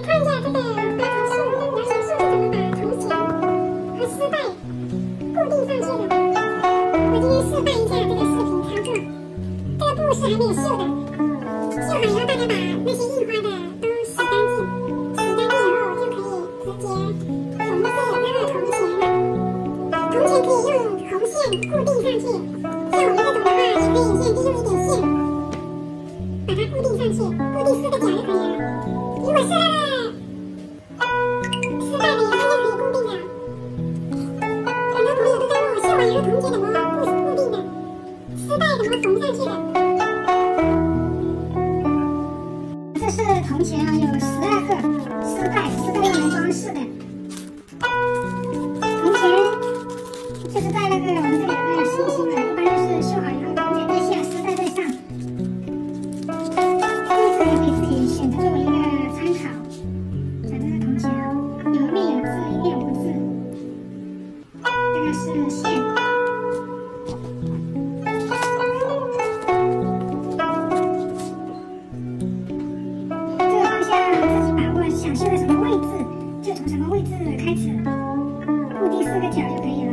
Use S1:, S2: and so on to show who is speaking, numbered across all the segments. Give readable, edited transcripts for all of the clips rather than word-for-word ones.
S1: 看一下这个摇钱树是怎么把铜钱和丝带固定上去的。我今天示范一下这个视频操作。这个布是还没有绣的，绣好以后大家把那些印花的都洗干净，洗干净以后就可以直接缝制那个铜钱了。铜钱可以用红线固定上去，像我们这种的话也可以先利用一点线把它固定上去，固定4个角就可以了。如果是丝带的也是可以固定的。很多朋友都在问我绣完以后铜钱怎么固定的，丝带怎么缝上去的。这是铜钱啊，有12个丝带，是用来装饰的。铜钱就是在那个我们这里有个星星嘛，一般就是绣好以后，铜钱在下，丝带在上。布子也可以自己选择作为一个参考。反正是铜钱啊，有面有字，一面无字。这个是线。这个方向自己把握，想绣的什么位置就从什么位置开始，固定4个角就可以了。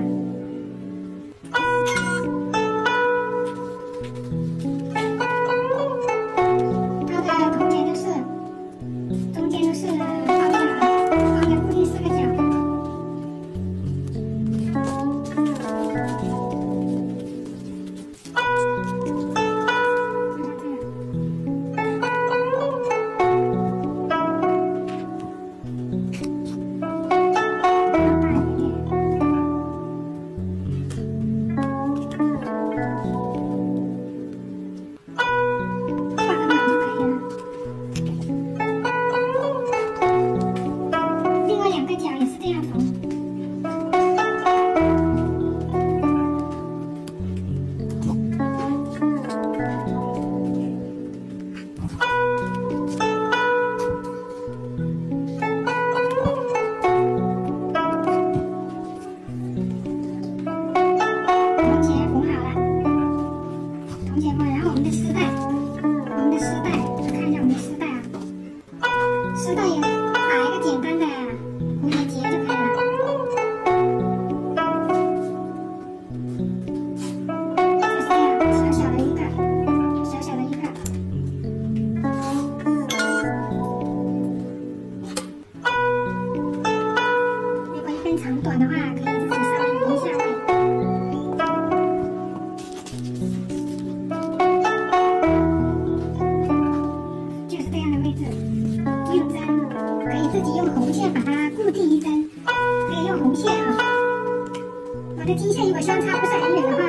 S1: 它的铜钱都是中间都是包的啊，包的固定4个角。然后我们的丝带，看一下我们的丝带啊，丝带也打一个简单的蝴蝶结就可以了。就是这样，小小的一个。如果一根长短的话，可以自己稍微移一下位。自己用红线把它固定一针，可以用红线啊。我的金线如果相差不是很远的话，